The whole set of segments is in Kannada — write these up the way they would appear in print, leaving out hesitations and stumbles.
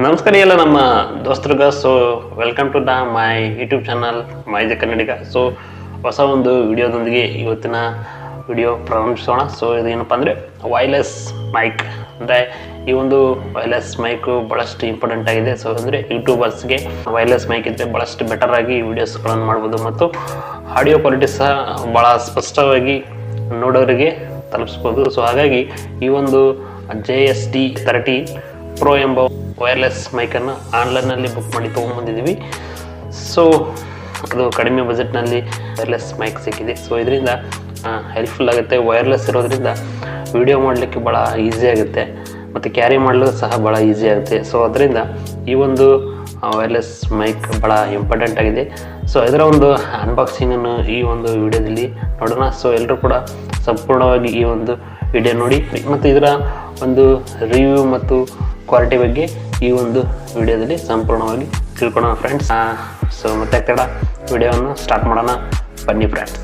ನಮಸ್ಕಾರ ಎಲ್ಲ ನಮ್ಮ ದೋಸ್ತರಿಗ. So welcome to the my YouTube channel ಮೈಜ ಕನ್ನಡಿಗ. ಸೊ ಹೊಸ ಒಂದು ವಿಡಿಯೋದೊಂದಿಗೆ ಇವತ್ತಿನ ವಿಡಿಯೋ ಪ್ರಾರಂಭಿಸೋಣ. ಸೊ ಇದೇನಪ್ಪ ಅಂದರೆ ವೈರ್ಲೆಸ್ ಮೈಕ್. ಅಂದರೆ ಈ ಒಂದು ವೈರ್ಲೆಸ್ ಮೈಕು ಭಾಳಷ್ಟು ಇಂಪಾರ್ಟೆಂಟ್ ಆಗಿದೆ. ಸೊ ಅಂದರೆ ಯೂಟ್ಯೂಬರ್ಸ್ಗೆ ವೈರ್ಲೆಸ್ ಮೈಕ್ ಇದ್ದರೆ ಭಾಳಷ್ಟು ಬೆಟರ್ ಆಗಿ ವೀಡಿಯೋಸ್ಗಳನ್ನು ಮಾಡ್ಬೋದು ಮತ್ತು ಆಡಿಯೋ ಕ್ವಾಲಿಟಿ ಸಹ ಭಾಳ ಸ್ಪಷ್ಟವಾಗಿ ನೋಡೋರಿಗೆ ತಲುಪಿಸ್ಬೋದು. ಸೊ ಹಾಗಾಗಿ ಈ ಒಂದು JST30 Pro ಎಂಬ ವೈರ್ಲೆಸ್ ಮೈಕನ್ನು ಆನ್ಲೈನಲ್ಲಿ ಬುಕ್ ಮಾಡಿ ತೊಗೊಂಡ್ಬಂದಿದ್ದೀವಿ. ಸೊ ಅದು ಕಡಿಮೆ ಬಜೆಟ್ನಲ್ಲಿ ವೈರ್ಲೆಸ್ ಮೈಕ್ ಸಿಕ್ಕಿದೆ. ಸೊ ಇದರಿಂದ ಹೆಲ್ಪ್ಫುಲ್ ಆಗುತ್ತೆ. ವೈರ್ಲೆಸ್ ಇರೋದ್ರಿಂದ ವಿಡಿಯೋ ಮಾಡಲಿಕ್ಕೆ ಭಾಳ ಈಸಿ ಆಗುತ್ತೆ ಮತ್ತು ಕ್ಯಾರಿ ಮಾಡಲು ಸಹ ಭಾಳ ಈಸಿ ಆಗುತ್ತೆ. ಸೊ ಅದರಿಂದ ಈ ಒಂದು ವೈರ್ಲೆಸ್ ಮೈಕ್ ಭಾಳ ಇಂಪಾರ್ಟೆಂಟ್ ಆಗಿದೆ. ಸೊ ಇದರ ಒಂದು ಅನ್ಬಾಕ್ಸಿಂಗನ್ನು ಈ ಒಂದು ವಿಡಿಯೋದಲ್ಲಿ ನೋಡೋಣ. ಸೊ ಎಲ್ಲರೂ ಕೂಡ ಸಂಪೂರ್ಣವಾಗಿ ಈ ಒಂದು ವಿಡಿಯೋ ನೋಡಿ ಮತ್ತು ಇದರ ಒಂದು ರಿವ್ಯೂ ಮತ್ತು ಕ್ವಾಲಿಟಿ ಬಗ್ಗೆ ಈ ಒಂದು ವಿಡಿಯೋದಲ್ಲಿ ಸಂಪೂರ್ಣವಾಗಿ ತಿಳ್ಕೊಳ್ಳೋಣ ಫ್ರೆಂಡ್ಸ್. ಸೊ ಮತ್ತೆ ತಡ ವಿಡಿಯೋವನ್ನು ಸ್ಟಾರ್ಟ್ ಮಾಡೋಣ, ಬನ್ನಿ ಫ್ರೆಂಡ್ಸ್.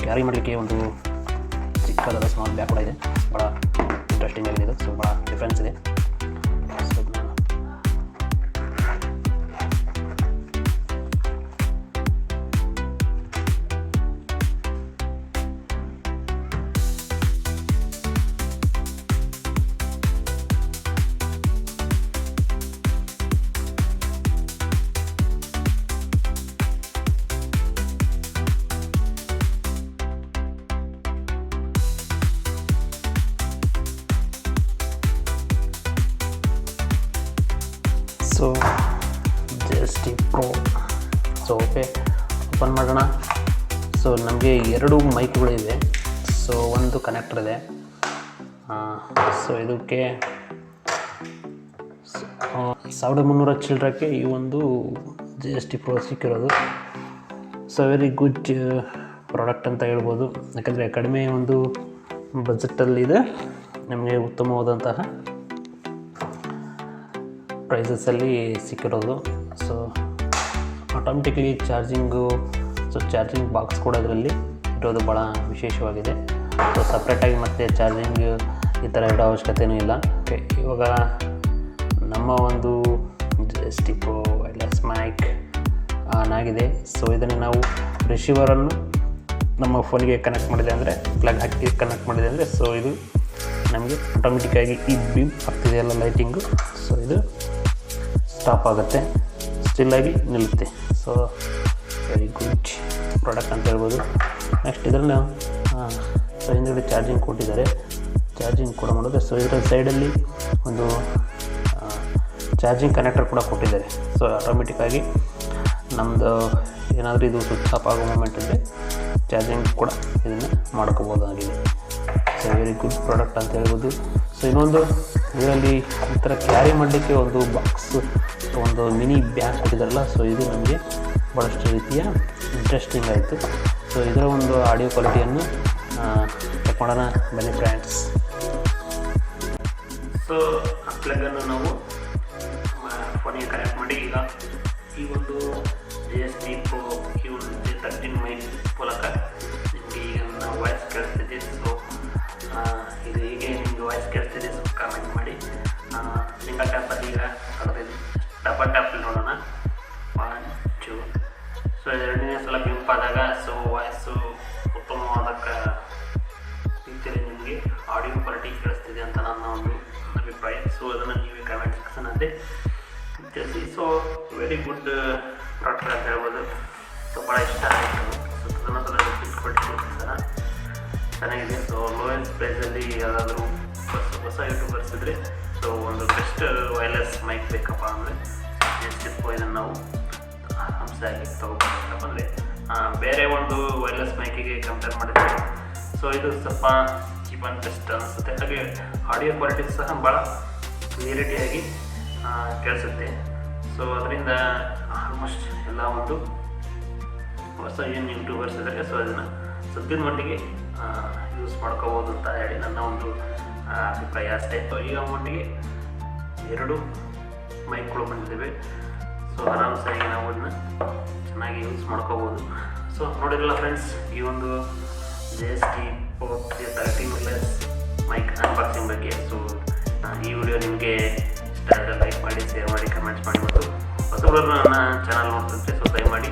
ಕ್ಯಾರಿ ಮಾಡಲಿಕ್ಕೆ ಒಂದು ಚಿಕ್ಕದಾದ ಸ್ಮಾಲ್ ಬ್ಯಾಗ್ ಕೂಡ ಇದೆ. ಭಾಳ ಇಂಟ್ರೆಸ್ಟಿಂಗ್ ಆಗಿದೆ ಇದು. ಸೊ ಭಾಳ ಡಿಫ್ರೆನ್ಸ್ ಇದೆ. So JST Pro. So okay, open ಮಾಡೋಣ. ಸೊ ನಮಗೆ 2 ಮೈಕ್ಗಳಿವೆ. ಸೊ ಒಂದು ಕನೆಕ್ಟರ್ ಇದೆ. ಸೊ ಇದಕ್ಕೆ 1300 ಚಿಲ್ಲರಕ್ಕೆ ಈ ಒಂದು JST Pro ಸಿಕ್ಕಿರೋದು. ಸೊ ವೆರಿ ಗುಡ್ ಪ್ರಾಡಕ್ಟ್ ಅಂತ ಹೇಳ್ಬೋದು. ಯಾಕಂದರೆ ಕಡಿಮೆ ಒಂದು ಬಜೆಟಲ್ಲಿದೆ, ನಮಗೆ ಉತ್ತಮವಾದಂತಹ ಪ್ರೈಸಸಲ್ಲಿ ಸಿಕ್ಕಿರೋದು. So automatically charging, so charging box ಕೂಡ ಇದರಲ್ಲಿ ಇರೋದು ಭಾಳ ವಿಶೇಷವಾಗಿದೆ. ಸೊ ಸಪ್ರೇಟಾಗಿ ಮತ್ತು ಚಾರ್ಜಿಂಗ್ ಈ ಥರ ಇಡೋ ಅವಶ್ಯಕತೆಯೂ ಇಲ್ಲ. ಇವಾಗ ನಮ್ಮ ಒಂದು JST Pro wireless mic on ಆಗಿದೆ. ಸೊ ಇದನ್ನು ನಾವು ರಿಸೀವರನ್ನು ನಮ್ಮ ಫೋನಿಗೆ ಕನೆಕ್ಟ್ ಮಾಡಿದೆ ಅಂದರೆ, ಪ್ಲಗ್ ಹಾಕಿ ಕನೆಕ್ಟ್ ಮಾಡಿದೆ ಅಂದರೆ, ಸೊ ಇದು ನಮಗೆ ಆಟೋಮೆಟಿಕ್ಕಾಗಿ ಈ ಬೀಮ್ ಆಗ್ತಿದೆಯಲ್ಲ ಲೈಟಿಂಗು, ಸೊ ಇದು ಸ್ಟಾಪ್ ಆಗುತ್ತೆ, ಸ್ಟಿಲ್ಲಾಗಿ ನಿಲ್ಲುತ್ತೆ. ಸೊ ವೆರಿ ಗುಡ್ ಪ್ರಾಡಕ್ಟ್ ಅಂತ ಹೇಳ್ಬೋದು. ನೆಕ್ಸ್ಟ್ ಇದರಲ್ಲಿ ಸೊ ಹಿಂದುಗಡೆ ಚಾರ್ಜಿಂಗ್ ಕೊಟ್ಟಿದ್ದಾರೆ, ಚಾರ್ಜಿಂಗ್ ಕೂಡ ಮಾಡೋದು. ಸೊ ಇದರ ಸೈಡಲ್ಲಿ ಒಂದು ಚಾರ್ಜಿಂಗ್ ಕನೆಕ್ಟರ್ ಕೂಡ ಕೊಟ್ಟಿದ್ದಾರೆ. ಸೊ ಆಟೋಮೆಟಿಕ್ಕಾಗಿ ನಮ್ಮದು ಏನಾದರೂ ಇದು ಸ್ವಿಚ್ ಆಫ್ ಆಗೋ ಮೂಮೆಂಟ್ ಇದ್ದರೆ ಚಾರ್ಜಿಂಗ್ ಕೂಡ ಇದನ್ನು ಮಾಡ್ಕೋಬೋದಾಗಿದೆ. ಸೊ ವೆರಿ ಗುಡ್ ಪ್ರಾಡಕ್ಟ್ ಅಂತ ಹೇಳ್ಬೋದು. ಸೊ ಇನ್ನೊಂದು ಇದರಲ್ಲಿ ಈ ಥರ ಕ್ಯಾರಿ ಮಾಡಲಿಕ್ಕೆ ಒಂದು ಬಾಕ್ಸ್, ಒಂದು ಮಿನಿ ಬ್ಯಾಗ್ ಕೊಟ್ಟಿದ್ದಾರಲ್ಲ, ಸೊ ಇದು ನಮಗೆ ಭಾಳಷ್ಟು ರೀತಿಯ ಇಂಟ್ರೆಸ್ಟಿಂಗ್ ಆಯಿತು. ಸೊ ಇದರ ಒಂದು ಆಡಿಯೋ ಕ್ವಾಲಿಟಿಯನ್ನು ತಗೊಳ್ಳೋಣ, ಬನ್ನಿ ಫ್ರೆಂಡ್ಸ್. ಸೊ ಆ ಪ್ಲಗನ್ನು ನಾವು ಫೋನಿಗೆ ಕನೆಕ್ಟ್ ಮಾಡಿ ಈಗ ಈ ಒಂದು JST Pro ಈ ಒಂದು J13 ಮೈಕ್ ಮೂಲಕ ನಿಮಗೆ ಈಗ ನನ್ನ ವಾಯ್ಸ್ ಕೇಳಿಸ್ತಿದೆ. ಸೊ ಇದು ಹೀಗೆ ನಿಮಗೆ ವಾಯ್ಸ್ ಕೇಳಿಸ್ತಿದೆ, ಸೊ ಕಾಮೆಂಟ್ ಮಾಡಿ. ಸಿಂಗಲ್ ಟ್ಯಾಪಲ್ಲಿ ಈಗ ಕಳೆದಿದೆ, ಡಬಲ್ ಟ್ಯಾಪಲ್ಲಿ ನೋಡೋಣ. 1 2. ಸೊ ಎರಡನೇ ಸಲ ಬಿಂಪ್ ಆದಾಗ ಸೊ ವಾಯ್ಸು ಉತ್ತಮವಾದ ರೀತಿಯಲ್ಲಿ ನಿಮಗೆ ಆಡಿಯೋ ಕ್ವಾಲಿಟಿ ಕೇಳಿಸ್ತಿದೆ ಅಂತ ನನ್ನ ಒಂದು ಅಭಿಪ್ರಾಯ. ಸೊ ಅದನ್ನು ನೀವೇ ಕಮೆಂಟ್ ಸೆಕ್ಷನಲ್ಲಿ ತಿಳಿಸಿ. ಸೊ ವೆರಿ ಗುಡ್ ಪ್ರಾಡಕ್ಟ್ ಅಂತ ಹೇಳ್ಬೋದು. ಸೊ ಭಾಳ ಇಷ್ಟ ಆಯಿತು. ಸೊ ಅದನ್ನು ಸಹ ಚೆನ್ನಾಗಿದೆ. ಸೊ ಲೋಯೆಸ್ಟ್ ಪ್ರೈಸಲ್ಲಿ ಯಾವುದಾದ್ರೂ ಹೊಸ ಯೂಟ್ಯೂಬರ್ಸ್ ಇದ್ದರೆ ಸೊ ಒಂದು ಬೆಸ್ಟ್ ವೈರ್ಲೆಸ್ ಮೈಕ್ ಬೇಕಪ್ಪ ಅಂದರೆ JST Pro ಇದನ್ನು ನಾವು ಆರಾಮ್ಸಾಗಿ ತೊಗೋಬೇಕಪ್ಪ ಅಂದರೆ ಬೇರೆ ಒಂದು ವೈರ್ಲೆಸ್ ಮೈಕಿಗೆ ಕಂಪೇರ್ ಮಾಡಿದರೆ ಸೊ ಇದು ಸ್ವಲ್ಪ ಚೀಪ್ ಆ್ಯಂಡ್ ಬೆಸ್ಟ್ ಅನಿಸುತ್ತೆ. ಹಾಗೆ ಆಡಿಯೋ ಕ್ವಾಲಿಟಿ ಸಹ ಭಾಳ ಕ್ಲಿಯರಿಟಿಯಾಗಿ ಕೇಳಿಸುತ್ತೆ. ಸೊ ಅದರಿಂದ ಆಲ್ಮೋಸ್ಟ್ ಎಲ್ಲ ಒಂದು ಹೊಸ ಏನು ಯೂಟ್ಯೂಬರ್ಸ್ ಇದ್ದಾರೆ, ಸೊ ಅದನ್ನು ಸದ್ಯದ ಮಟ್ಟಿಗೆ ಯೂಸ್ ಮಾಡ್ಕೋಬೋದು ಅಂತ ಹೇಳಿ ನನ್ನ ಒಂದು ಅಭಿಪ್ರಾಯ ಅಷ್ಟೇ. ಸೊ ಈಗ ಮಟ್ಟಿಗೆ 2 ಮೈಕ್ಗಳು ಬಂದಿದ್ದೇವೆ. ಸೊ ಆರಾಮ್ಸಾಗಿ ನಾವು ಅದನ್ನು ಚೆನ್ನಾಗಿ ಯೂಸ್ ಮಾಡ್ಕೋಬೋದು. ಸೊ ನೋಡಿರಲ್ಲ ಫ್ರೆಂಡ್ಸ್, ಈ ಒಂದು JST Poco G13 mic unboxing ಬಗ್ಗೆ. ಸೊ ಈ ವಿಡಿಯೋ ನಿಮಗೆ ಇಷ್ಟ ಆದರೆ ಲೈಕ್ ಮಾಡಿ, ಶೇರ್ ಮಾಡಿ, ಕಮೆಂಟ್ಸ್ ಮಾಡಿ ಮತ್ತು ಹೊಸಬರು ನನ್ನ ಚಾನಲ್ ನೋಡ್ತಿದ್ರೆ ಸೊ ದಯಮಾಡಿ